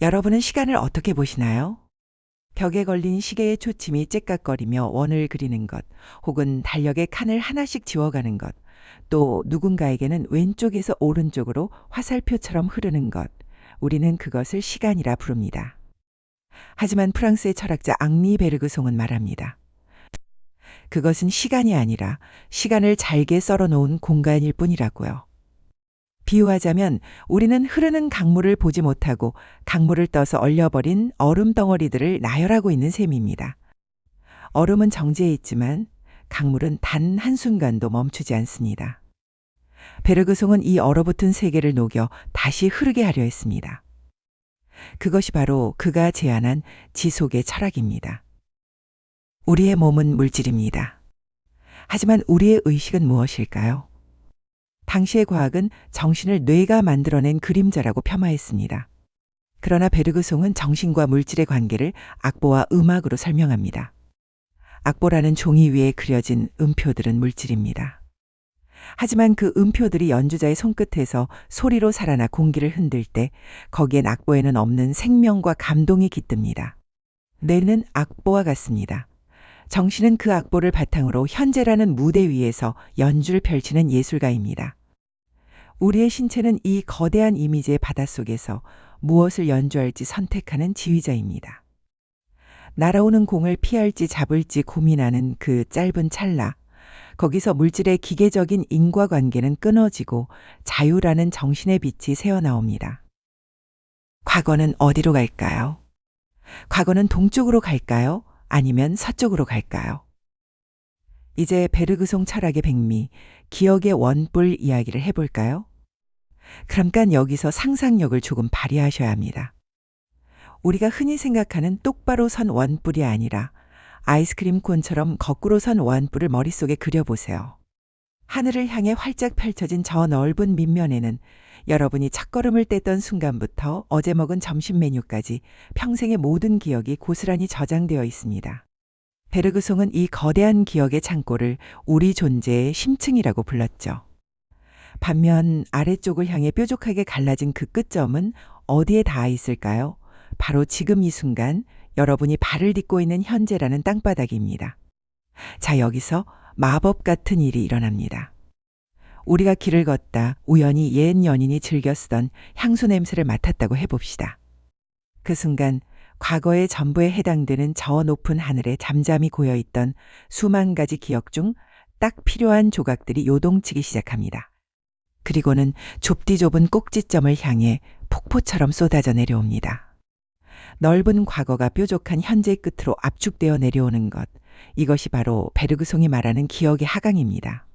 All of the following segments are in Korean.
여러분은 시간을 어떻게 보시나요? 벽에 걸린 시계의 초침이 째깍거리며 원을 그리는 것, 혹은 달력의 칸을 하나씩 지워가는 것, 또 누군가에게는 왼쪽에서 오른쪽으로 화살표처럼 흐르는 것, 우리는 그것을 시간이라 부릅니다. 하지만 프랑스의 철학자 앙리 베르그송은 말합니다. 그것은 시간이 아니라 시간을 잘게 썰어 놓은 공간일 뿐이라고요. 비유하자면 우리는 흐르는 강물을 보지 못하고 강물을 떠서 얼려버린 얼음 덩어리들을 나열하고 있는 셈입니다. 얼음은 정지해 있지만 강물은 단 한순간도 멈추지 않습니다. 베르그송은 이 얼어붙은 세계를 녹여 다시 흐르게 하려 했습니다. 그것이 바로 그가 제안한 지속의 철학입니다. 우리의 몸은 물질입니다. 하지만 우리의 의식은 무엇일까요? 당시의 과학은 정신을 뇌가 만들어낸 그림자라고 폄하했습니다. 그러나 베르그송은 정신과 물질의 관계를 악보와 음악으로 설명합니다. 악보라는 종이 위에 그려진 음표들은 물질입니다. 하지만 그 음표들이 연주자의 손끝에서 소리로 살아나 공기를 흔들 때 거기엔 악보에는 없는 생명과 감동이 깃듭니다. 뇌는 악보와 같습니다. 정신은 그 악보를 바탕으로 현재라는 무대 위에서 연주를 펼치는 예술가입니다. 우리의 신체는 이 거대한 이미지의 바닷속에서 무엇을 연주할지 선택하는 지휘자입니다. 날아오는 공을 피할지 잡을지 고민하는 그 짧은 찰나, 거기서 물질의 기계적인 인과관계는 끊어지고 자유라는 정신의 빛이 새어나옵니다. 과거는 어디로 갈까요? 과거는 동쪽으로 갈까요? 아니면 서쪽으로 갈까요? 이제 베르그송 철학의 백미, 기억의 원뿔 이야기를 해볼까요? 그러니까 여기서 상상력을 조금 발휘하셔야 합니다. 우리가 흔히 생각하는 똑바로 선 원뿔이 아니라 아이스크림 콘처럼 거꾸로 선 원뿔을 머릿속에 그려보세요. 하늘을 향해 활짝 펼쳐진 저 넓은 밑면에는 여러분이 첫걸음을 뗐던 순간부터 어제 먹은 점심 메뉴까지 평생의 모든 기억이 고스란히 저장되어 있습니다. 베르그송은 이 거대한 기억의 창고를 우리 존재의 심층이라고 불렀죠. 반면 아래쪽을 향해 뾰족하게 갈라진 그 끝점은 어디에 닿아 있을까요? 바로 지금 이 순간 여러분이 발을 딛고 있는 현재라는 땅바닥입니다. 자, 여기서 마법 같은 일이 일어납니다. 우리가 길을 걷다 우연히 옛 연인이 즐겨 쓰던 향수 냄새를 맡았다고 해봅시다. 그 순간 과거의 전부에 해당되는 저 높은 하늘에 잠잠히 고여있던 수만 가지 기억 중 딱 필요한 조각들이 요동치기 시작합니다. 그리고는 좁디 좁은 꼭지점을 향해 폭포처럼 쏟아져 내려옵니다. 넓은 과거가 뾰족한 현재의 끝으로 압축되어 내려오는 것, 이것이 바로 베르그송이 말하는 기억의 하강입니다.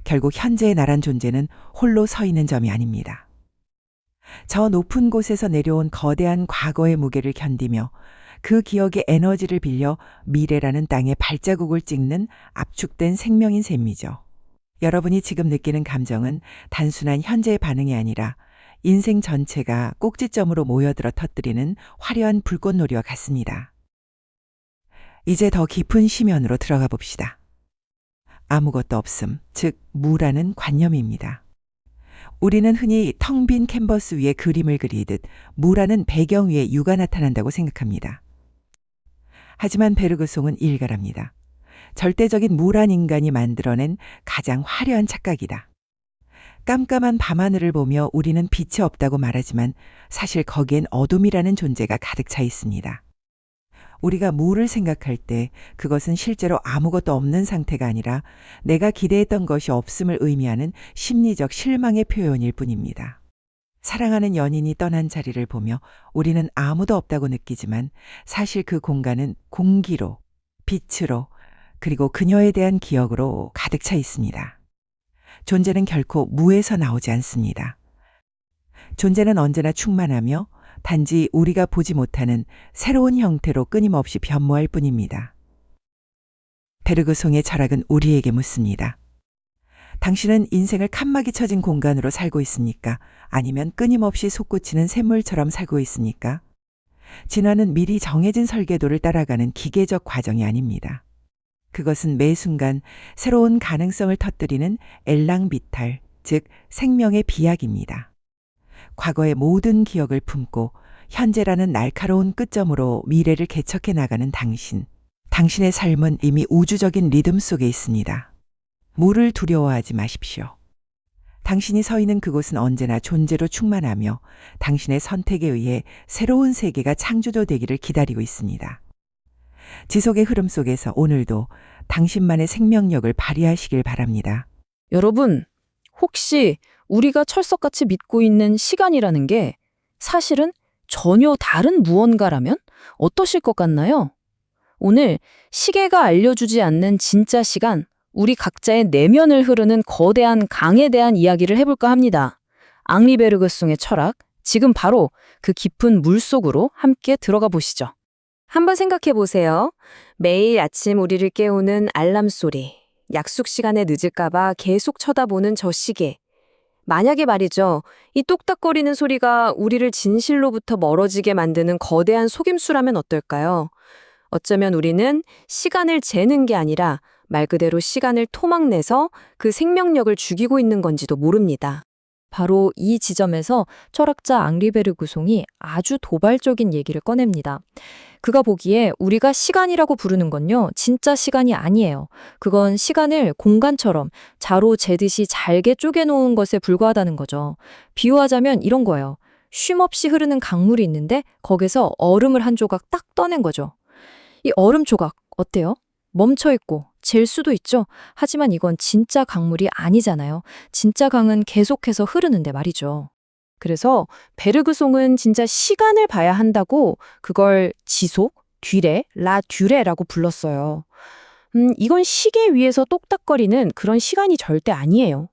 결국 현재의 나란 존재는 홀로 서 있는 점이 아닙니다. 저 높은 곳에서 내려온 거대한 과거의 무게를 견디며 그 기억의 에너지를 빌려 미래라는 땅에 발자국을 찍는 압축된 생명인 셈이죠. 여러분이 지금 느끼는 감정은 단순한 현재의 반응이 아니라 인생 전체가 꼭지점으로 모여들어 터뜨리는 화려한 불꽃놀이와 같습니다. 이제 더 깊은 심연으로 들어가 봅시다. 아무것도 없음, 즉 무라는 관념입니다. 우리는 흔히 텅 빈 캔버스 위에 그림을 그리듯 무라는 배경 위에 유가 나타난다고 생각합니다. 하지만 베르그송은 일갈합니다. 절대적인 무란 인간이 만들어낸 가장 화려한 착각이다. 깜깜한 밤하늘을 보며 우리는 빛이 없다고 말하지만 사실 거기엔 어둠이라는 존재가 가득 차 있습니다. 우리가 무를 생각할 때 그것은 실제로 아무것도 없는 상태가 아니라 내가 기대했던 것이 없음을 의미하는 심리적 실망의 표현일 뿐입니다. 사랑하는 연인이 떠난 자리를 보며 우리는 아무도 없다고 느끼지만 사실 그 공간은 공기로, 빛으로, 그리고 그녀에 대한 기억으로 가득 차 있습니다. 존재는 결코 무에서 나오지 않습니다. 존재는 언제나 충만하며 단지 우리가 보지 못하는 새로운 형태로 끊임없이 변모할 뿐입니다. 베르그송의 철학은 우리에게 묻습니다. 당신은 인생을 칸막이 쳐진 공간으로 살고 있습니까? 아니면 끊임없이 솟구치는 샘물처럼 살고 있습니까? 진화는 미리 정해진 설계도를 따라가는 기계적 과정이 아닙니다. 그것은 매 순간 새로운 가능성을 터뜨리는 엘랑비탈, 즉 생명의 비약입니다. 과거의 모든 기억을 품고 현재라는 날카로운 끝점으로 미래를 개척해 나가는 당신. 당신의 삶은 이미 우주적인 리듬 속에 있습니다. 물을 두려워하지 마십시오. 당신이 서 있는 그곳은 언제나 존재로 충만하며 당신의 선택에 의해 새로운 세계가 창조되기를 기다리고 있습니다. 지속의 흐름 속에서 오늘도 당신만의 생명력을 발휘하시길 바랍니다. 여러분, 혹시 우리가 철석같이 믿고 있는 시간이라는 게 사실은 전혀 다른 무언가라면 어떠실 것 같나요? 오늘 시계가 알려주지 않는 진짜 시간, 우리 각자의 내면을 흐르는 거대한 강에 대한 이야기를 해볼까 합니다. 앙리 베르그송의 철학, 지금 바로 그 깊은 물속으로 함께 들어가 보시죠. 한번 생각해 보세요. 매일 아침 우리를 깨우는 알람 소리, 약속 시간에 늦을까봐 계속 쳐다보는 저 시계. 만약에 말이죠, 이 똑딱거리는 소리가 우리를 진실로부터 멀어지게 만드는 거대한 속임수라면 어떨까요? 어쩌면 우리는 시간을 재는 게 아니라 말 그대로 시간을 토막내서 그 생명력을 죽이고 있는 건지도 모릅니다. 바로 이 지점에서 철학자 앙리 베르그송이 아주 도발적인 얘기를 꺼냅니다. 그가 보기에 우리가 시간이라고 부르는 건요, 진짜 시간이 아니에요. 그건 시간을 공간처럼 자로 재듯이 잘게 쪼개놓은 것에 불과하다는 거죠. 비유하자면 이런 거예요. 쉼없이 흐르는 강물이 있는데 거기서 얼음을 한 조각 딱 떠낸 거죠. 이 얼음 조각 어때요? 멈춰있고 질 수도 있죠. 하지만 이건 진짜 강물이 아니잖아요. 진짜 강은 계속해서 흐르는데 말이죠. 그래서 베르그송은 진짜 시간을 봐야 한다고 그걸 지속, 뒤레, 라 듀레라고 불렀어요. 이건 시계 위에서 똑딱거리는 그런 시간이 절대 아니에요.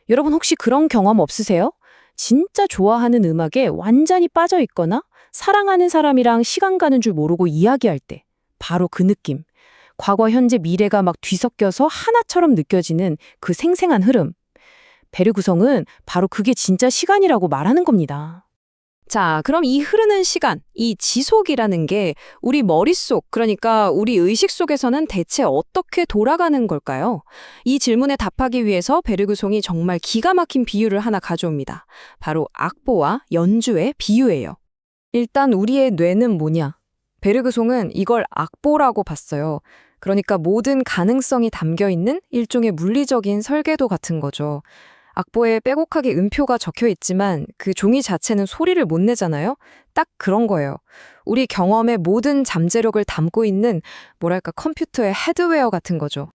여러분 혹시 그런 경험 없으세요? 진짜 좋아하는 음악에 완전히 빠져 있거나 사랑하는 사람이랑 시간 가는 줄 모르고 이야기할 때 바로 그 느낌. 과거, 현재, 미래가 막 뒤섞여서 하나처럼 느껴지는 그 생생한 흐름. 베르그송은 바로 그게 진짜 시간이라고 말하는 겁니다. 자, 그럼 이 흐르는 시간, 이 지속이라는 게 우리 머릿속, 그러니까 우리 의식 속에서는 대체 어떻게 돌아가는 걸까요? 이 질문에 답하기 위해서 베르그송이 정말 기가 막힌 비유를 하나 가져옵니다. 바로 악보와 연주의 비유예요. 일단 우리의 뇌는 뭐냐? 베르그송은 이걸 악보라고 봤어요. 그러니까 모든 가능성이 담겨있는 일종의 물리적인 설계도 같은 거죠. 악보에 빼곡하게 음표가 적혀 있지만 그 종이 자체는 소리를 못 내잖아요. 딱 그런 거예요. 우리 경험의 모든 잠재력을 담고 있는 뭐랄까 컴퓨터의 하드웨어 같은 거죠.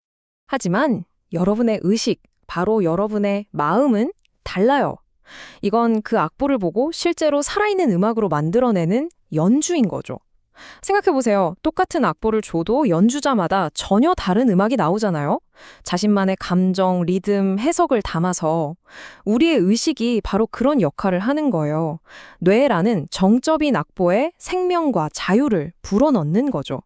하지만 여러분의 의식, 바로 여러분의 마음은 달라요. 이건 그 악보를 보고 실제로 살아있는 음악으로 만들어내는 연주인 거죠. 생각해보세요. 똑같은 악보를 줘도 연주자마다 전혀 다른 음악이 나오잖아요. 자신만의 감정, 리듬, 해석을 담아서 우리의 의식이 바로 그런 역할을 하는 거예요. 뇌라는 정적인 악보에 생명과 자유를 불어넣는 거죠.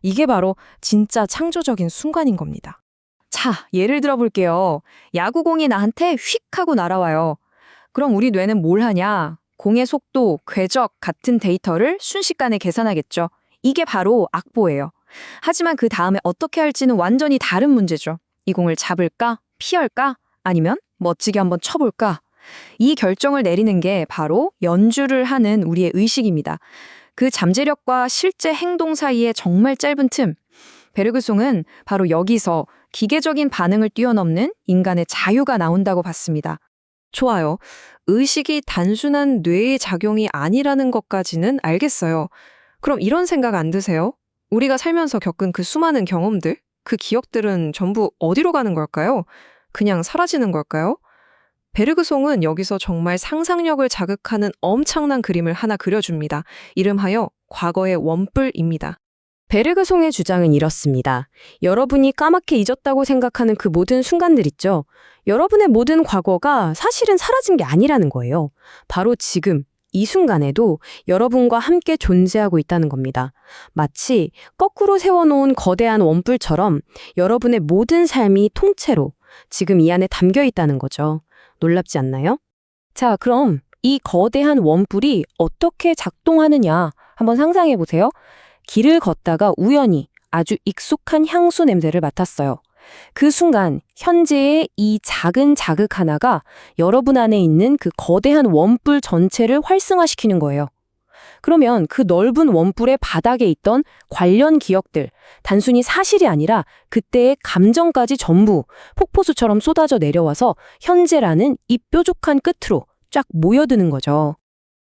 이게 바로 진짜 창조적인 순간인 겁니다. 자, 예를 들어볼게요. 야구공이 나한테 휙 하고 날아와요. 그럼 우리 뇌는 뭘 하냐? 공의 속도, 궤적 같은 데이터를 순식간에 계산하겠죠. 이게 바로 악보예요. 하지만 그 다음에 어떻게 할지는 완전히 다른 문제죠. 이 공을 잡을까? 피할까? 아니면 멋지게 한번 쳐볼까? 이 결정을 내리는 게 바로 연주를 하는 우리의 의식입니다. 그 잠재력과 실제 행동 사이의 정말 짧은 틈. 베르그송은 바로 여기서 기계적인 반응을 뛰어넘는 인간의 자유가 나온다고 봤습니다. 좋아요. 의식이 단순한 뇌의 작용이 아니라는 것까지는 알겠어요. 그럼 이런 생각 안 드세요? 우리가 살면서 겪은 그 수많은 경험들, 그 기억들은 전부 어디로 가는 걸까요? 그냥 사라지는 걸까요? 베르그송은 여기서 정말 상상력을 자극하는 엄청난 그림을 하나 그려줍니다. 이름하여 과거의 원뿔입니다. 베르그송의 주장은 이렇습니다. 여러분이 까맣게 잊었다고 생각하는 그 모든 순간들 있죠? 여러분의 모든 과거가 사실은 사라진 게 아니라는 거예요. 바로 지금, 이 순간에도 여러분과 함께 존재하고 있다는 겁니다. 마치 거꾸로 세워놓은 거대한 원뿔처럼 여러분의 모든 삶이 통째로 지금 이 안에 담겨 있다는 거죠. 놀랍지 않나요? 자, 그럼 이 거대한 원뿔이 어떻게 작동하느냐 한번 상상해 보세요. 길을 걷다가 우연히 아주 익숙한 향수 냄새를 맡았어요. 그 순간 현재의 이 작은 자극 하나가 여러분 안에 있는 그 거대한 원뿔 전체를 활성화시키는 거예요. 그러면 그 넓은 원뿔의 바닥에 있던 관련 기억들, 단순히 사실이 아니라 그때의 감정까지 전부 폭포수처럼 쏟아져 내려와서 현재라는 이 뾰족한 끝으로 쫙 모여드는 거죠.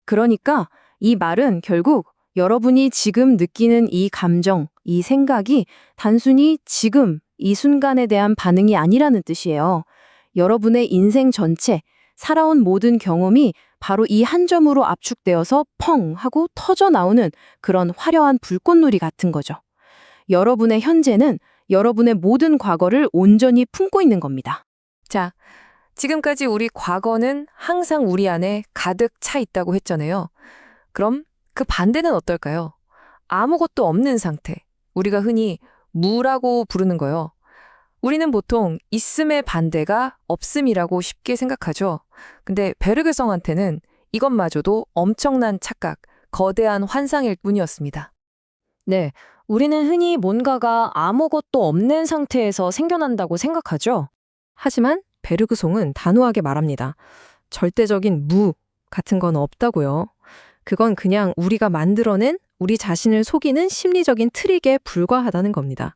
그러니까 이 말은 결국 여러분이 지금 느끼는 이 감정, 이 생각이 단순히 지금 이 순간에 대한 반응이 아니라는 뜻이에요. 여러분의 인생 전체, 살아온 모든 경험이 바로 이 한 점으로 압축되어서 펑 하고 터져 나오는 그런 화려한 불꽃놀이 같은 거죠. 여러분의 현재는 여러분의 모든 과거를 온전히 품고 있는 겁니다. 자, 지금까지 우리 과거는 항상 우리 안에 가득 차 있다고 했잖아요. 그럼 그 반대는 어떨까요? 아무것도 없는 상태. 우리가 흔히 무라고 부르는 거요. 우리는 보통 있음의 반대가 없음이라고 쉽게 생각하죠. 근데 베르그성한테는 이것마저도 엄청난 착각, 거대한 환상일 뿐이었습니다. 네, 우리는 흔히 뭔가가 아무것도 없는 상태에서 생겨난다고 생각하죠. 하지만 베르그송은 단호하게 말합니다. 절대적인 무 같은 건 없다고요. 그건 그냥 우리가 만들어낸 우리 자신을 속이는 심리적인 트릭에 불과하다는 겁니다.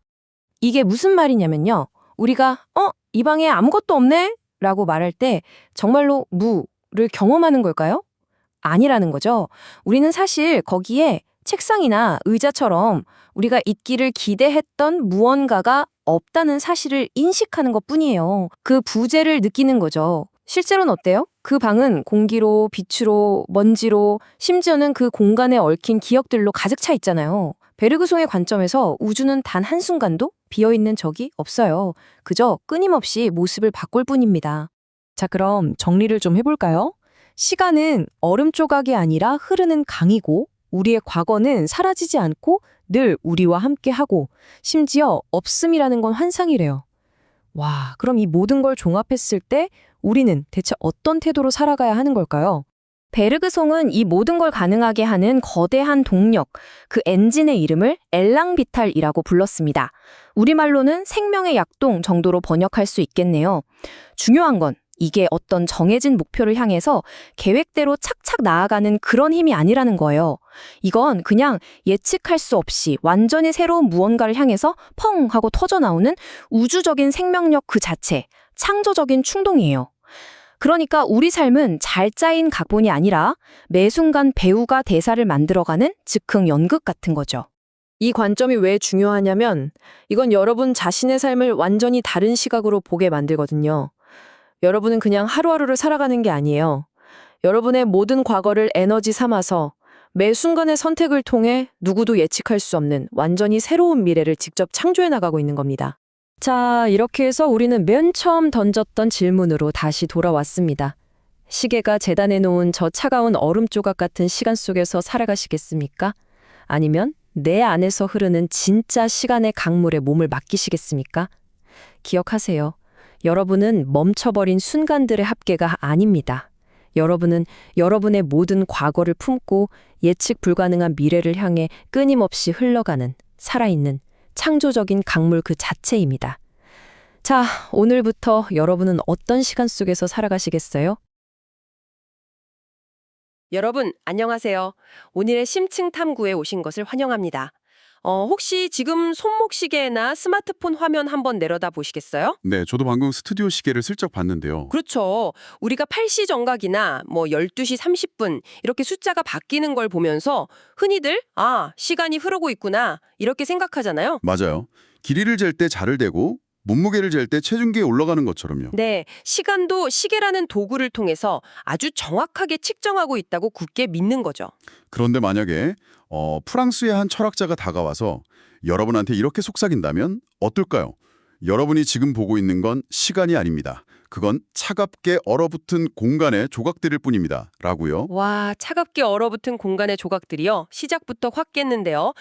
이게 무슨 말이냐면요. 우리가 이 방에 아무것도 없네? 라고 말할 때 정말로 무를 경험하는 걸까요? 아니라는 거죠. 우리는 사실 거기에 책상이나 의자처럼 우리가 있기를 기대했던 무언가가 없다는 사실을 인식하는 것뿐이에요. 그 부재를 느끼는 거죠. 실제로는 어때요? 그 방은 공기로, 빛으로, 먼지로, 심지어는 그 공간에 얽힌 기억들로 가득 차 있잖아요. 베르그송의 관점에서 우주는 단 한순간도 비어있는 적이 없어요. 그저 끊임없이 모습을 바꿀 뿐입니다. 자, 그럼 정리를 좀 해볼까요? 시간은 얼음 조각이 아니라 흐르는 강이고, 우리의 과거는 사라지지 않고 늘 우리와 함께하고, 심지어 없음이라는 건 환상이래요. 와, 그럼 이 모든 걸 종합했을 때 우리는 대체 어떤 태도로 살아가야 하는 걸까요? 베르그송은 이 모든 걸 가능하게 하는 거대한 동력, 그 엔진의 이름을 엘랑비탈이라고 불렀습니다. 우리말로는 생명의 약동 정도로 번역할 수 있겠네요. 중요한 건 이게 어떤 정해진 목표를 향해서 계획대로 착착 나아가는 그런 힘이 아니라는 거예요. 이건 그냥 예측할 수 없이 완전히 새로운 무언가를 향해서 펑 하고 터져 나오는 우주적인 생명력 그 자체, 창조적인 충동이에요. 그러니까 우리 삶은 잘 짜인 각본이 아니라 매 순간 배우가 대사를 만들어가는 즉흥 연극 같은 거죠. 이 관점이 왜 중요하냐면 이건 여러분 자신의 삶을 완전히 다른 시각으로 보게 만들거든요. 여러분은 그냥 하루하루를 살아가는 게 아니에요. 여러분의 모든 과거를 에너지 삼아서 매 순간의 선택을 통해 누구도 예측할 수 없는 완전히 새로운 미래를 직접 창조해 나가고 있는 겁니다. 자, 이렇게 해서 우리는 맨 처음 던졌던 질문으로 다시 돌아왔습니다. 시계가 재단해 놓은 저 차가운 얼음 조각 같은 시간 속에서 살아가시겠습니까? 아니면 내 안에서 흐르는 진짜 시간의 강물에 몸을 맡기시겠습니까? 기억하세요. 여러분은 멈춰버린 순간들의 합계가 아닙니다. 여러분은 여러분의 모든 과거를 품고 예측 불가능한 미래를 향해 끊임없이 흘러가는 살아있는 창조적인 강물 그 자체입니다. 자, 오늘부터 여러분은 어떤 시간 속에서 살아가시겠어요? 여러분, 안녕하세요. 오늘의 심층 탐구에 오신 것을 환영합니다. 혹시 지금 손목시계나 스마트폰 화면 한번 내려다 보시겠어요? 네, 저도 방금 스튜디오 시계를 슬쩍 봤는데요. 그렇죠. 우리가 8시 정각이나 12시 30분 이렇게 숫자가 바뀌는 걸 보면서 흔히들 시간이 흐르고 있구나 이렇게 생각하잖아요. 맞아요. 길이를 잴 때 자를 대고 몸무게를 잴 때 체중계에 올라가는 것처럼요. 네, 시간도 시계라는 도구를 통해서 아주 정확하게 측정하고 있다고 굳게 믿는 거죠. 그런데 만약에 프랑스의 한 철학자가 다가와서 여러분한테 이렇게 속삭인다면 어떨까요? 여러분이 지금 보고 있는 건 시간이 아닙니다. 그건 차갑게 얼어붙은 공간의 조각들일 뿐입니다. 라고요. 와, 차갑게 얼어붙은 공간의 조각들이요. 시작부터 확 깼는데요.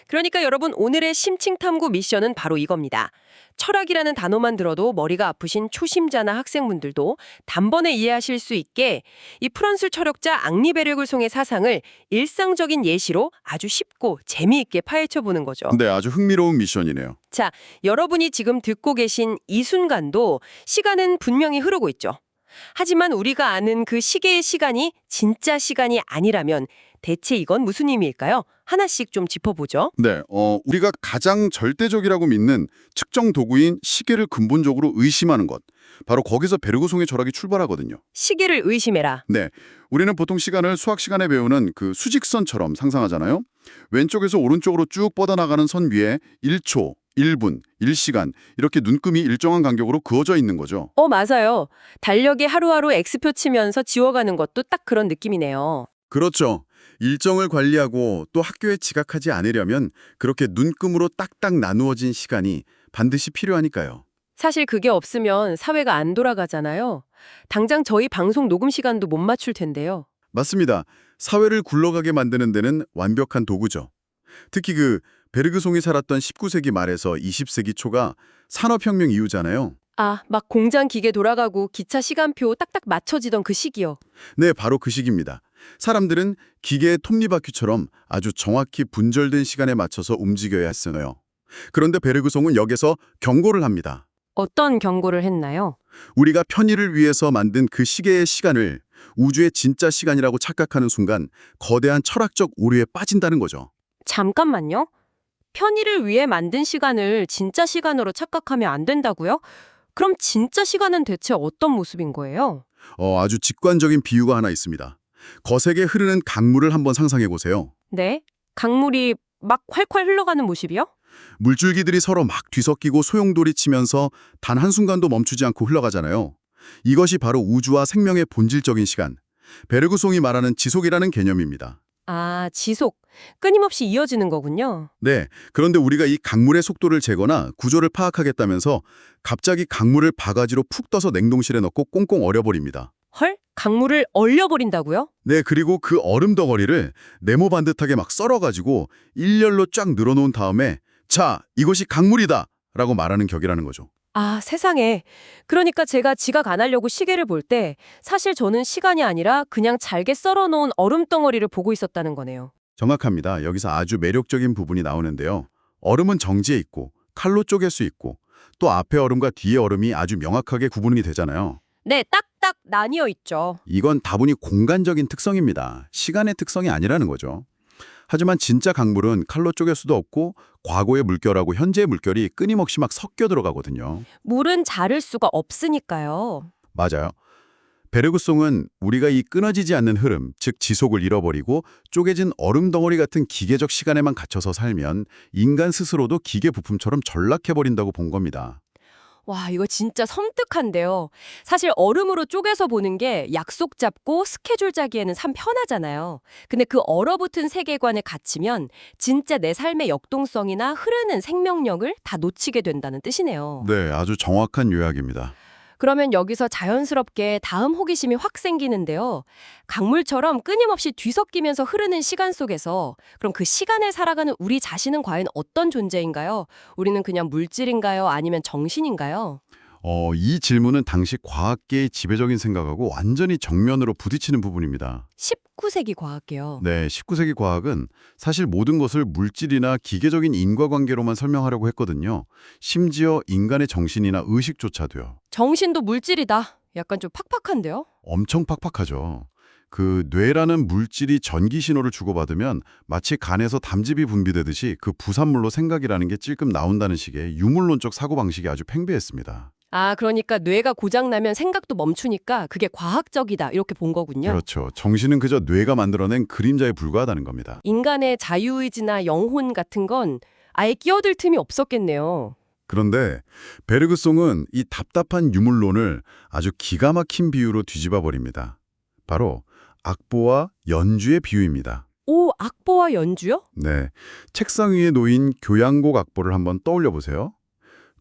그러니까 여러분 오늘의 심층 탐구 미션은 바로 이겁니다. 철학이라는 단어만 들어도 머리가 아프신 초심자나 학생분들도 단번에 이해하실 수 있게 이 프랑스 철학자 앙리 베르글송의 사상을 일상적인 예시로 아주 쉽고 재미있게 파헤쳐 보는 거죠. 네, 아주 흥미로운 미션이네요. 자, 여러분이 지금 듣고 계신 이 순간도 시간은 분명히 흐르고 있죠. 하지만 우리가 아는 그 시계의 시간이 진짜 시간이 아니라면 대체 이건 무슨 의미일까요? 하나씩 좀 짚어보죠. 네, 우리가 가장 절대적이라고 믿는 측정 도구인 시계를 근본적으로 의심하는 것. 바로 거기서 베르그송의 철학이 출발하거든요. 시계를 의심해라. 네, 우리는 보통 시간을 수학 시간에 배우는 그 수직선처럼 상상하잖아요. 왼쪽에서 오른쪽으로 쭉 뻗어나가는 선 위에 1초, 1분, 1시간 이렇게 눈금이 일정한 간격으로 그어져 있는 거죠. 맞아요. 달력에 하루하루 X표 치면서 지워가는 것도 딱 그런 느낌이네요. 그렇죠. 일정을 관리하고 또 학교에 지각하지 않으려면 그렇게 눈금으로 딱딱 나누어진 시간이 반드시 필요하니까요. 사실 그게 없으면 사회가 안 돌아가잖아요. 당장 저희 방송 녹음 시간도 못 맞출 텐데요. 맞습니다. 사회를 굴러가게 만드는 데는 완벽한 도구죠. 특히 그 베르그송이 살았던 19세기 말에서 20세기 초가 산업혁명 이후잖아요. 막 공장 기계 돌아가고 기차 시간표 딱딱 맞춰지던 그 시기요. 네, 바로 그 시기입니다. 사람들은 기계의 톱니바퀴처럼 아주 정확히 분절된 시간에 맞춰서 움직여야 했어요. 그런데 베르그송은 여기서 경고를 합니다. 어떤 경고를 했나요? 우리가 편의를 위해서 만든 그 시계의 시간을 우주의 진짜 시간이라고 착각하는 순간 거대한 철학적 오류에 빠진다는 거죠. 잠깐만요. 편의를 위해 만든 시간을 진짜 시간으로 착각하면 안 된다고요? 그럼 진짜 시간은 대체 어떤 모습인 거예요? 아주 직관적인 비유가 하나 있습니다. 거세게 흐르는 강물을 한번 상상해 보세요. 네? 강물이 막 콸콸 흘러가는 모습이요? 물줄기들이 서로 막 뒤섞이고 소용돌이 치면서 단 한순간도 멈추지 않고 흘러가잖아요. 이것이 바로 우주와 생명의 본질적인 시간, 베르그송이 말하는 지속이라는 개념입니다. 지속. 끊임없이 이어지는 거군요. 네, 그런데 우리가 이 강물의 속도를 재거나 구조를 파악하겠다면서 갑자기 강물을 바가지로 푹 떠서 냉동실에 넣고 꽁꽁 얼려버립니다. 헐? 강물을 얼려버린다고요? 네, 그리고 그 얼음 덩어리를 네모 반듯하게 막 썰어가지고 일렬로 쫙 늘어놓은 다음에 자, 이것이 강물이다! 라고 말하는 격이라는 거죠. 세상에. 그러니까 제가 지각 안 하려고 시계를 볼 때 사실 저는 시간이 아니라 그냥 잘게 썰어놓은 얼음 덩어리를 보고 있었다는 거네요. 정확합니다. 여기서 아주 매력적인 부분이 나오는데요. 얼음은 정지해 있고 칼로 쪼갤 수 있고 또 앞에 얼음과 뒤에 얼음이 아주 명확하게 구분이 되잖아요. 네, 딱딱 나뉘어 있죠. 이건 다분히 공간적인 특성입니다. 시간의 특성이 아니라는 거죠. 하지만 진짜 강물은 칼로 쪼갤 수도 없고 과거의 물결하고 현재의 물결이 끊임없이 막 섞여 들어가거든요. 물은 자를 수가 없으니까요. 맞아요. 베르그송은 우리가 이 끊어지지 않는 흐름, 즉 지속을 잃어버리고 쪼개진 얼음 덩어리 같은 기계적 시간에만 갇혀서 살면 인간 스스로도 기계 부품처럼 전락해버린다고 본 겁니다. 와, 이거 진짜 섬뜩한데요. 사실 얼음으로 쪼개서 보는 게 약속 잡고 스케줄 짜기에는 참 편하잖아요. 근데 그 얼어붙은 세계관에 갇히면 진짜 내 삶의 역동성이나 흐르는 생명력을 다 놓치게 된다는 뜻이네요. 네, 아주 정확한 요약입니다. 그러면 여기서 자연스럽게 다음 호기심이 확 생기는데요. 강물처럼 끊임없이 뒤섞이면서 흐르는 시간 속에서 그럼 그 시간을 살아가는 우리 자신은 과연 어떤 존재인가요? 우리는 그냥 물질인가요? 아니면 정신인가요? 이 질문은 당시 과학계의 지배적인 생각하고 완전히 정면으로 부딪히는 부분입니다. 19세기 과학계요. 네, 19세기 과학은 사실 모든 것을 물질이나 기계적인 인과관계로만 설명하려고 했거든요. 심지어 인간의 정신이나 의식조차도요. 정신도 물질이다. 약간 좀 팍팍한데요? 엄청 팍팍하죠. 그 뇌라는 물질이 전기 신호를 주고받으면 마치 간에서 담즙이 분비되듯이 그 부산물로 생각이라는 게 찔끔 나온다는 식의 유물론적 사고방식이 아주 팽배했습니다. 그러니까 뇌가 고장나면 생각도 멈추니까 그게 과학적이다. 이렇게 본 거군요. 그렇죠. 정신은 그저 뇌가 만들어낸 그림자에 불과하다는 겁니다. 인간의 자유의지나 영혼 같은 건 아예 끼어들 틈이 없었겠네요. 그런데 베르그송은 이 답답한 유물론을 아주 기가 막힌 비유로 뒤집어 버립니다. 바로 악보와 연주의 비유입니다. 악보와 연주요? 네, 책상 위에 놓인 교향곡 악보를 한번 떠올려 보세요.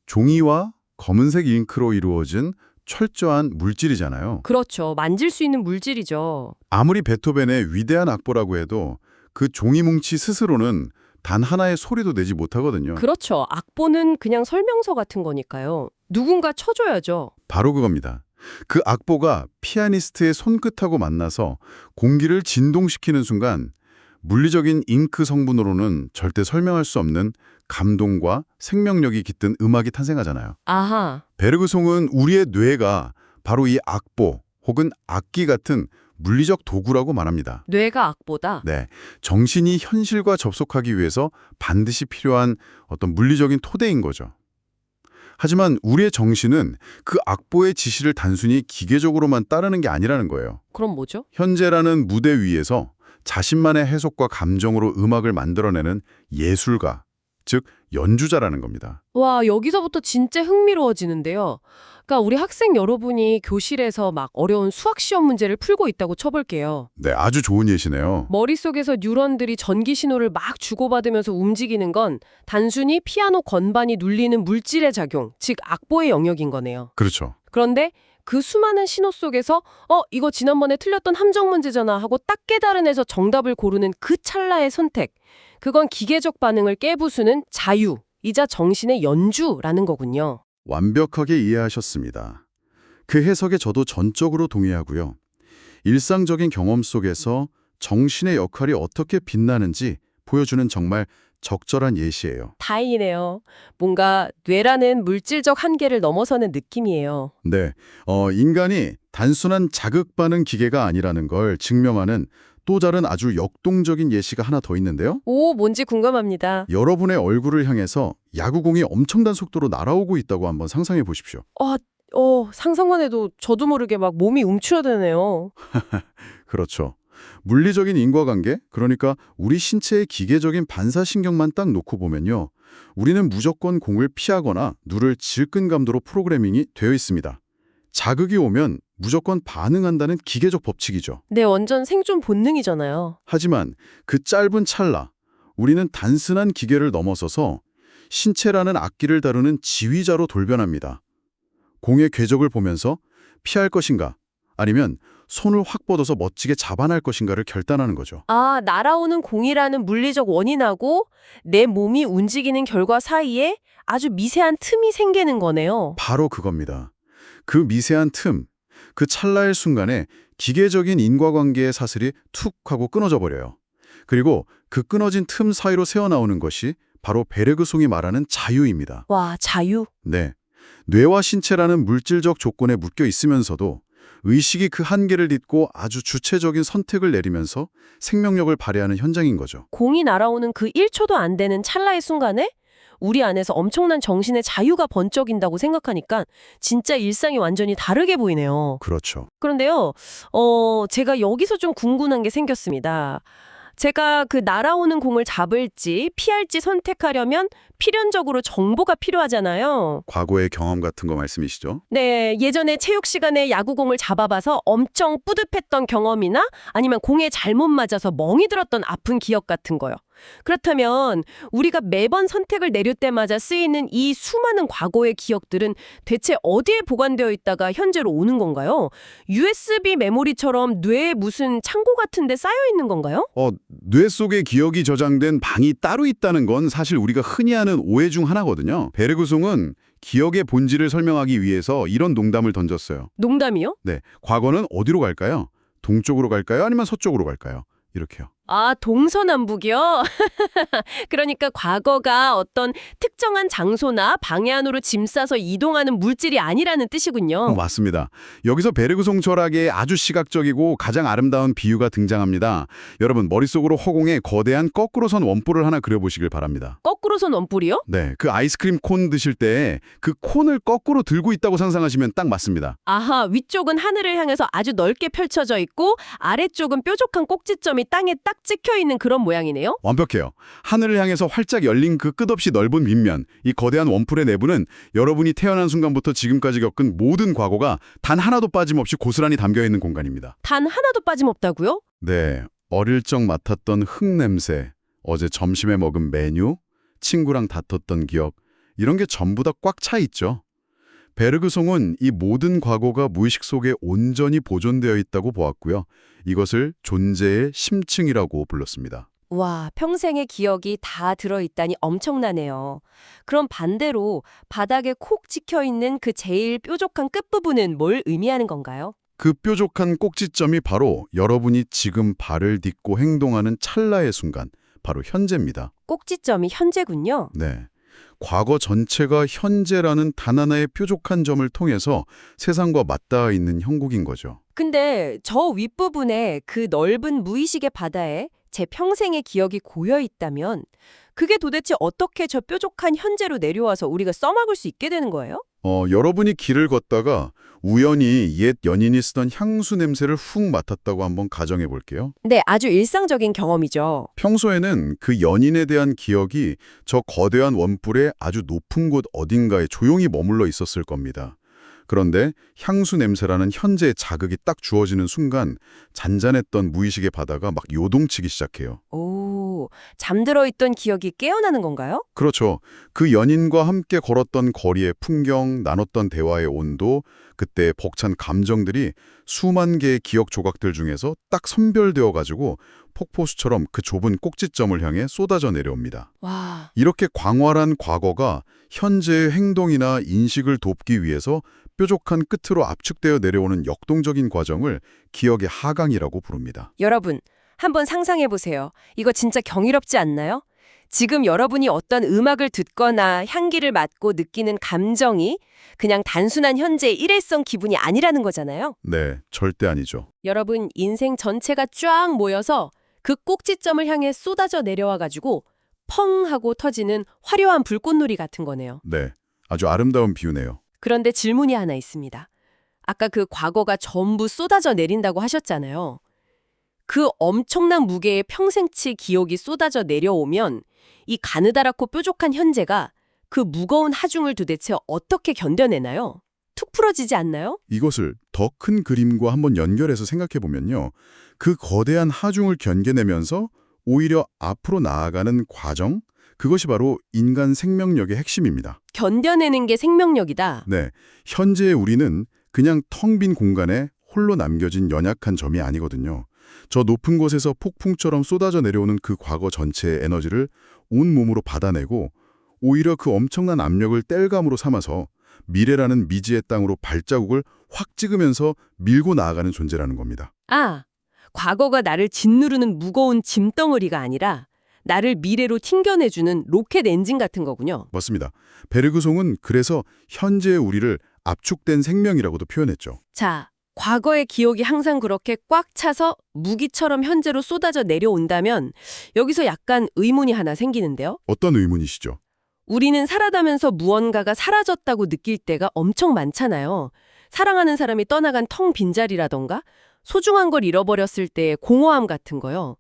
종이와 검은색 잉크로 이루어진 철저한 물질이잖아요. 그렇죠. 만질 수 있는 물질이죠. 아무리 베토벤의 위대한 악보라고 해도 그 종이뭉치 스스로는 단 하나의 소리도 내지 못하거든요. 그렇죠. 악보는 그냥 설명서 같은 거니까요. 누군가 쳐줘야죠. 바로 그겁니다. 그 악보가 피아니스트의 손끝하고 만나서 공기를 진동시키는 순간 물리적인 잉크 성분으로는 절대 설명할 수 없는 감동과 생명력이 깃든 음악이 탄생하잖아요. 아하. 베르그송은 우리의 뇌가 바로 이 악보 혹은 악기 같은 물리적 도구라고 말합니다. 뇌가 악보다. 네, 정신이 현실과 접속하기 위해서 반드시 필요한 어떤 물리적인 토대인 거죠. 하지만 우리의 정신은 그 악보의 지시를 단순히 기계적으로만 따르는 게 아니라는 거예요. 그럼 뭐죠? 현재라는 무대 위에서 자신만의 해석과 감정으로 음악을 만들어내는 예술가, 즉 연주자라는 겁니다. 와, 여기서부터 진짜 흥미로워지는데요. 그러니까 우리 학생 여러분이 교실에서 막 어려운 수학 시험 문제를 풀고 있다고 쳐볼게요. 네, 아주 좋은 예시네요. 머릿속에서 뉴런들이 전기 신호를 막 주고받으면서 움직이는 건 단순히 피아노 건반이 눌리는 물질의 작용, 즉 악보의 영역인 거네요. 그렇죠. 그런데 그 수많은 신호 속에서 이거 지난번에 틀렸던 함정 문제잖아 하고 딱 깨달아내서 정답을 고르는 그 찰나의 선택. 그건 기계적 반응을 깨부수는 자유이자 정신의 연주라는 거군요. 완벽하게 이해하셨습니다. 그 해석에 저도 전적으로 동의하고요. 일상적인 경험 속에서 정신의 역할이 어떻게 빛나는지 보여주는 정말 적절한 예시예요. 다행이네요. 뭔가 뇌라는 물질적 한계를 넘어서는 느낌이에요. 네, 인간이 단순한 자극 반응 기계가 아니라는 걸 증명하는 또 다른 아주 역동적인 예시가 하나 더 있는데요. 오, 뭔지 궁금합니다. 여러분의 얼굴을 향해서 야구공이 엄청난 속도로 날아오고 있다고 한번 상상해 보십시오. 상상만 해도 저도 모르게 막 몸이 움츠러드네요. 그렇죠. 물리적인 인과관계, 그러니까 우리 신체의 기계적인 반사신경만 딱 놓고 보면요. 우리는 무조건 공을 피하거나 누를 질끈 감도로 프로그래밍이 되어 있습니다. 자극이 오면 무조건 반응한다는 기계적 법칙이죠. 네, 완전 생존 본능이잖아요. 하지만 그 짧은 찰나, 우리는 단순한 기계를 넘어서서 신체라는 악기를 다루는 지휘자로 돌변합니다. 공의 궤적을 보면서 피할 것인가, 아니면 손을 확 뻗어서 멋지게 잡아낼 것인가를 결단하는 거죠. 아, 날아오는 공이라는 물리적 원인하고 내 몸이 움직이는 결과 사이에 아주 미세한 틈이 생기는 거네요. 바로 그겁니다. 그 미세한 틈, 그 찰나의 순간에 기계적인 인과관계의 사슬이 툭 하고 끊어져 버려요. 그리고 그 끊어진 틈 사이로 새어나오는 것이 바로 베르그송이 말하는 자유입니다. 와, 자유. 네, 뇌와 신체라는 물질적 조건에 묶여 있으면서도 의식이 그 한계를 딛고 아주 주체적인 선택을 내리면서 생명력을 발휘하는 현장인 거죠. 공이 날아오는 그 1초도 안 되는 찰나의 순간에 우리 안에서 엄청난 정신의 자유가 번쩍인다고 생각하니까 진짜 일상이 완전히 다르게 보이네요. 그렇죠. 그런데요, 제가 여기서 좀 궁금한 게 생겼습니다. 제가 그 날아오는 공을 잡을지 피할지 선택하려면 필연적으로 정보가 필요하잖아요. 과거의 경험 같은 거 말씀이시죠? 네, 예전에 체육 시간에 야구공을 잡아봐서 엄청 뿌듯했던 경험이나 아니면 공에 잘못 맞아서 멍이 들었던 아픈 기억 같은 거요. 그렇다면 우리가 매번 선택을 내릴 때마다 쓰이는 이 수많은 과거의 기억들은 대체 어디에 보관되어 있다가 현재로 오는 건가요? USB 메모리처럼 뇌에 무슨 창고 같은 데 쌓여 있는 건가요? 뇌 속에 기억이 저장된 방이 따로 있다는 건 사실 우리가 흔히 하는 오해 중 하나거든요. 베르그송은 기억의 본질을 설명하기 위해서 이런 농담을 던졌어요. 농담이요? 네, 과거는 어디로 갈까요? 동쪽으로 갈까요? 아니면 서쪽으로 갈까요? 이렇게요. 아, 동서남북이요? 그러니까 과거가 어떤 특정한 장소나 방향으로 짐 싸서 이동하는 물질이 아니라는 뜻이군요. 맞습니다. 여기서 베르그송 철학의 아주 시각적이고 가장 아름다운 비유가 등장합니다. 여러분 머릿속으로 허공에 거대한 거꾸로 선 원뿔을 하나 그려보시길 바랍니다. 거꾸로 선 원뿔이요? 네, 그 아이스크림 콘 드실 때 그 콘을 거꾸로 들고 있다고 상상하시면 딱 맞습니다. 아하, 위쪽은 하늘을 향해서 아주 넓게 펼쳐져 있고 아래쪽은 뾰족한 꼭지점이 땅에 딱 찍혀 있는 그런 모양이네요. 완벽해요. 하늘을 향해서 활짝 열린 그 끝없이 넓은 밑면, 이 거대한 원뿔의 내부는 여러분이 태어난 순간부터 지금까지 겪은 모든 과거가 단 하나도 빠짐없이 고스란히 담겨있는 공간입니다. 단 하나도 빠짐없다고요? 네, 어릴 적 맡았던 흙냄새, 어제 점심에 먹은 메뉴, 친구랑 다퉜던 기억, 이런 게 전부 다 꽉 차 있죠. 베르그송은 이 모든 과거가 무의식 속에 온전히 보존되어 있다고 보았고요. 이것을 존재의 심층이라고 불렀습니다. 와, 평생의 기억이 다 들어있다니 엄청나네요. 그럼 반대로 바닥에 콕 찍혀있는 그 제일 뾰족한 끝부분은 뭘 의미하는 건가요? 그 뾰족한 꼭지점이 바로 여러분이 지금 발을 딛고 행동하는 찰나의 순간, 바로 현재입니다. 꼭지점이 현재군요. 네. 과거 전체가 현재라는 단 하나의 뾰족한 점을 통해서 세상과 맞닿아 있는 형국인 거죠. 근데 저 윗부분에 그 넓은 무의식의 바다에 제 평생의 기억이 고여 있다면 그게 도대체 어떻게 저 뾰족한 현재로 내려와서 우리가 써먹을 수 있게 되는 거예요? 여러분이 길을 걷다가 우연히 옛 연인이 쓰던 향수 냄새를 훅 맡았다고 한번 가정해 볼게요. 네, 아주 일상적인 경험이죠. 평소에는 그 연인에 대한 기억이 저 거대한 원뿔의 아주 높은 곳 어딘가에 조용히 머물러 있었을 겁니다. 그런데 향수 냄새라는 현재의 자극이 딱 주어지는 순간 잔잔했던 무의식의 바다가 막 요동치기 시작해요. 오, 잠들어 있던 기억이 깨어나는 건가요? 그렇죠. 그 연인과 함께 걸었던 거리의 풍경, 나눴던 대화의 온도, 그때 벅찬 감정들이 수만 개의 기억 조각들 중에서 딱 선별되어 가지고 폭포수처럼 그 좁은 꼭지점을 향해 쏟아져 내려옵니다. 와, 이렇게 광활한 과거가 현재의 행동이나 인식을 돕기 위해서 뾰족한 끝으로 압축되어 내려오는 역동적인 과정을 기억의 하강이라고 부릅니다. 여러분, 한번 상상해 보세요. 이거 진짜 경이롭지 않나요? 지금 여러분이 어떤 음악을 듣거나 향기를 맡고 느끼는 감정이 그냥 단순한 현재의 일회성 기분이 아니라는 거잖아요. 네, 절대 아니죠. 여러분, 인생 전체가 쫙 모여서 그 꼭지점을 향해 쏟아져 내려와가지고 펑 하고 터지는 화려한 불꽃놀이 같은 거네요. 네, 아주 아름다운 비유네요. 그런데 질문이 하나 있습니다. 아까 그 과거가 전부 쏟아져 내린다고 하셨잖아요. 그 엄청난 무게의 평생치 기억이 쏟아져 내려오면 이 가느다랗고 뾰족한 현재가 그 무거운 하중을 도대체 어떻게 견뎌내나요? 툭 풀어지지 않나요? 이것을 더 큰 그림과 한번 연결해서 생각해 보면요. 그 거대한 하중을 견뎌내면서 오히려 앞으로 나아가는 과정, 그것이 바로 인간 생명력의 핵심입니다. 견뎌내는 게 생명력이다. 네, 현재의 우리는 그냥 텅 빈 공간에 홀로 남겨진 연약한 점이 아니거든요. 저 높은 곳에서 폭풍처럼 쏟아져 내려오는 그 과거 전체의 에너지를 온 몸으로 받아내고 오히려 그 엄청난 압력을 땔감으로 삼아서 미래라는 미지의 땅으로 발자국을 확 찍으면서 밀고 나아가는 존재라는 겁니다. 아, 과거가 나를 짓누르는 무거운 짐덩어리가 아니라 나를 미래로 튕겨내주는 로켓 엔진 같은 거군요. 맞습니다. 베르그송은 그래서 현재의 우리를 압축된 생명이라고도 표현했죠. 자, 과거의 기억이 항상 그렇게 꽉 차서 무기처럼 현재로 쏟아져 내려온다면 여기서 약간 의문이 하나 생기는데요. 어떤 의문이시죠? 우리는 살아가면서 무언가가 사라졌다고 느낄 때가 엄청 많잖아요. 사랑하는 사람이 떠나간 텅 빈자리라던가 소중한 걸 잃어버렸을 때의 공허함 같은 거요.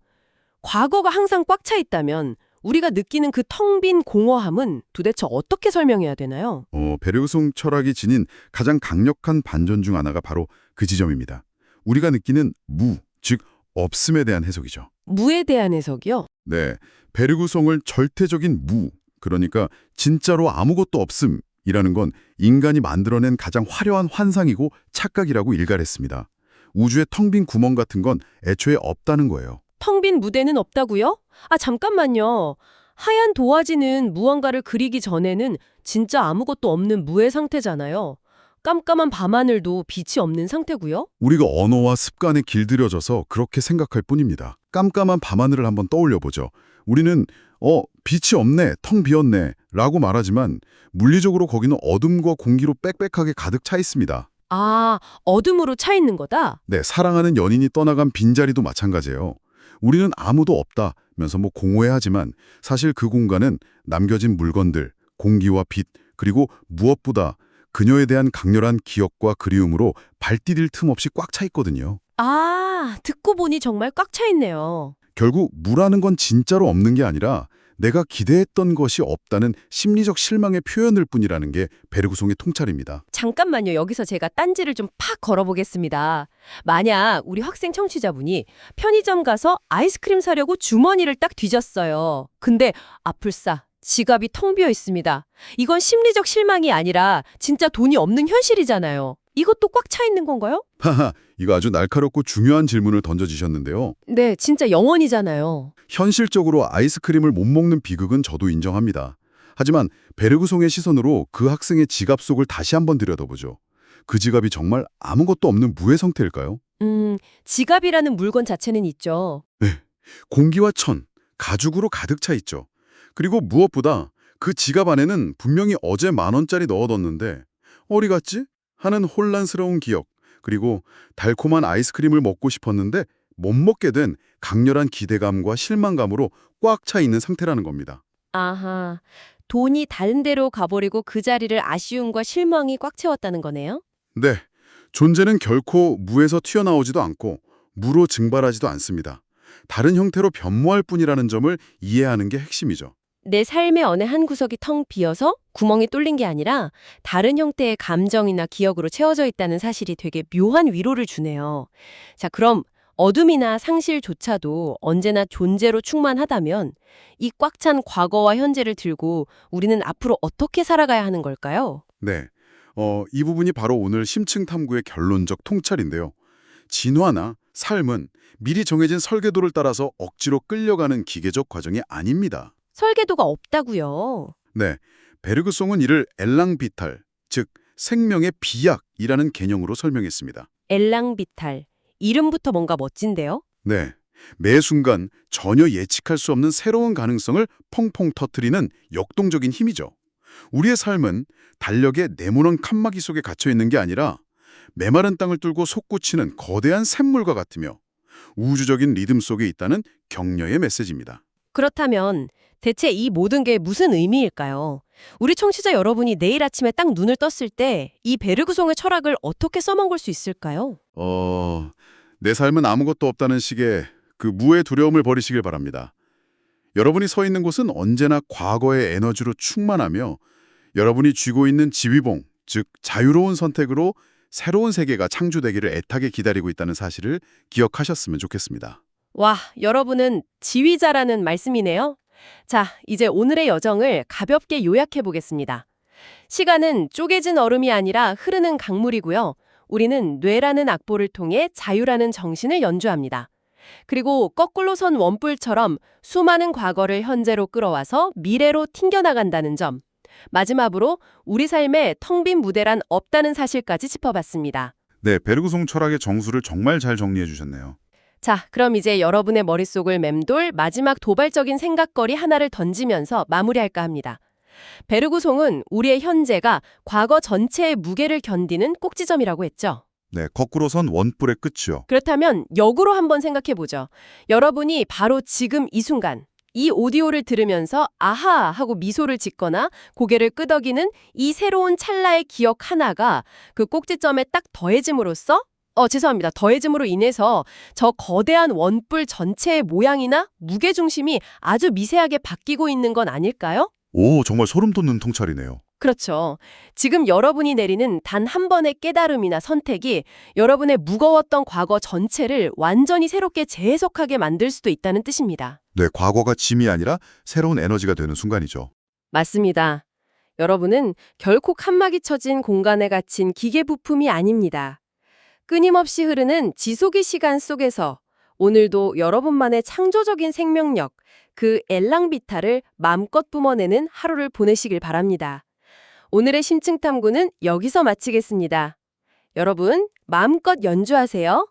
과거가 항상 꽉 차 있다면 우리가 느끼는 그 텅 빈 공허함은 도대체 어떻게 설명해야 되나요? 베르그송 철학이 지닌 가장 강력한 반전 중 하나가 바로 그 지점입니다. 우리가 느끼는 무, 즉 없음에 대한 해석이죠. 무에 대한 해석이요? 네, 베르그송을 절대적인 무, 그러니까 진짜로 아무것도 없음이라는 건 인간이 만들어낸 가장 화려한 환상이고 착각이라고 일갈했습니다. 우주의 텅 빈 구멍 같은 건 애초에 없다는 거예요. 텅 빈 무대는 없다고요? 아, 잠깐만요. 하얀 도화지는 무언가를 그리기 전에는 진짜 아무것도 없는 무의 상태잖아요. 깜깜한 밤하늘도 빛이 없는 상태고요. 우리가 언어와 습관에 길들여져서 그렇게 생각할 뿐입니다. 깜깜한 밤하늘을 한번 떠올려보죠. 우리는 빛이 없네, 텅 비었네 라고 말하지만 물리적으로 거기는 어둠과 공기로 빽빽하게 가득 차 있습니다. 아, 어둠으로 차 있는 거다? 네, 사랑하는 연인이 떠나간 빈자리도 마찬가지예요. 우리는 아무도 없다면서 공허해하지만 사실 그 공간은 남겨진 물건들, 공기와 빛, 그리고 무엇보다 그녀에 대한 강렬한 기억과 그리움으로 발디딜 틈 없이 꽉 차 있거든요. 아, 듣고 보니 정말 꽉 차 있네요. 결국 무라는 건 진짜로 없는 게 아니라 내가 기대했던 것이 없다는 심리적 실망의 표현일 뿐이라는 게 베르그송의 통찰입니다. 잠깐만요. 여기서 제가 딴지를 좀 팍 걸어보겠습니다. 만약 우리 학생 청취자분이 편의점 가서 아이스크림 사려고 주머니를 딱 뒤졌어요. 근데 아플싸 지갑이 텅 비어 있습니다. 이건 심리적 실망이 아니라 진짜 돈이 없는 현실이잖아요. 이것도 꽉 차 있는 건가요? 하하, 이거 아주 날카롭고 중요한 질문을 던져주셨는데요. 네, 진짜 영원이잖아요. 현실적으로 아이스크림을 못 먹는 비극은 저도 인정합니다. 하지만 베르그송의 시선으로 그 학생의 지갑 속을 다시 한번 들여다보죠. 그 지갑이 정말 아무것도 없는 무의 상태일까요? 지갑이라는 물건 자체는 있죠. 공기와 천, 가죽으로 가득 차 있죠. 그리고 무엇보다 그 지갑 안에는 분명히 어제 10,000원짜리 넣어뒀는데 어디 갔지? 하는 혼란스러운 기억, 그리고 달콤한 아이스크림을 먹고 싶었는데 못 먹게 된 강렬한 기대감과 실망감으로 꽉 차 있는 상태라는 겁니다. 아하, 돈이 다른 데로 가버리고 그 자리를 아쉬움과 실망이 꽉 채웠다는 거네요. 네, 존재는 결코 무에서 튀어나오지도 않고 무로 증발하지도 않습니다. 다른 형태로 변모할 뿐이라는 점을 이해하는 게 핵심이죠. 내 삶의 어느 한 구석이 텅 비어서 구멍이 뚫린 게 아니라 다른 형태의 감정이나 기억으로 채워져 있다는 사실이 되게 묘한 위로를 주네요. 자, 그럼 어둠이나 상실조차도 언제나 존재로 충만하다면 이 꽉 찬 과거와 현재를 들고 우리는 앞으로 어떻게 살아가야 하는 걸까요? 네, 이 부분이 바로 오늘 심층 탐구의 결론적 통찰인데요. 진화나 삶은 미리 정해진 설계도를 따라서 억지로 끌려가는 기계적 과정이 아닙니다. 설계도가 없다고요. 네, 베르그송은 이를 엘랑비탈, 즉 생명의 비약이라는 개념으로 설명했습니다. 엘랑비탈. 이름부터 뭔가 멋진데요? 네, 매 순간 전혀 예측할 수 없는 새로운 가능성을 펑펑 터뜨리는 역동적인 힘이죠. 우리의 삶은 달력의 네모난 칸막이 속에 갇혀 있는 게 아니라 메마른 땅을 뚫고 솟구치는 거대한 샘물과 같으며 우주적인 리듬 속에 있다는 격려의 메시지입니다. 그렇다면 대체 이 모든 게 무슨 의미일까요? 우리 청취자 여러분이 내일 아침에 딱 눈을 떴을 때 이 베르그송의 철학을 어떻게 써먹을 수 있을까요? 내 삶은 아무것도 없다는 식의 그 무의 두려움을 버리시길 바랍니다. 여러분이 서 있는 곳은 언제나 과거의 에너지로 충만하며 여러분이 쥐고 있는 지휘봉, 즉 자유로운 선택으로 새로운 세계가 창조되기를 애타게 기다리고 있다는 사실을 기억하셨으면 좋겠습니다. 와, 여러분은 지휘자라는 말씀이네요. 자, 이제 오늘의 여정을 가볍게 요약해 보겠습니다. 시간은 쪼개진 얼음이 아니라 흐르는 강물이고요. 우리는 뇌라는 악보를 통해 자유라는 정신을 연주합니다. 그리고 거꾸로 선 원뿔처럼 수많은 과거를 현재로 끌어와서 미래로 튕겨나간다는 점. 마지막으로 우리 삶에 텅 빈 무대란 없다는 사실까지 짚어봤습니다. 네, 베르그송 철학의 정수를 정말 잘 정리해 주셨네요. 자, 그럼 이제 여러분의 머릿속을 맴돌 마지막 도발적인 생각거리 하나를 던지면서 마무리할까 합니다. 베르그송은 우리의 현재가 과거 전체의 무게를 견디는 꼭지점이라고 했죠. 네, 거꾸로 선 원뿔의 끝이요. 그렇다면 역으로 한번 생각해보죠. 여러분이 바로 지금 이 순간 이 오디오를 들으면서 아하 하고 미소를 짓거나 고개를 끄덕이는 이 새로운 찰나의 기억 하나가 그 꼭지점에 딱 더해짐으로써 더해짐으로 인해서 저 거대한 원뿔 전체의 모양이나 무게중심이 아주 미세하게 바뀌고 있는 건 아닐까요? 오, 정말 소름 돋는 통찰이네요. 그렇죠. 지금 여러분이 내리는 단 한 번의 깨달음이나 선택이 여러분의 무거웠던 과거 전체를 완전히 새롭게 재해석하게 만들 수도 있다는 뜻입니다. 네, 과거가 짐이 아니라 새로운 에너지가 되는 순간이죠. 맞습니다. 여러분은 결코 칸막이 쳐진 공간에 갇힌 기계 부품이 아닙니다. 끊임없이 흐르는 지속의 시간 속에서 오늘도 여러분만의 창조적인 생명력, 그 엘랑비타를 마음껏 뿜어내는 하루를 보내시길 바랍니다. 오늘의 심층 탐구는 여기서 마치겠습니다. 여러분, 마음껏 연주하세요.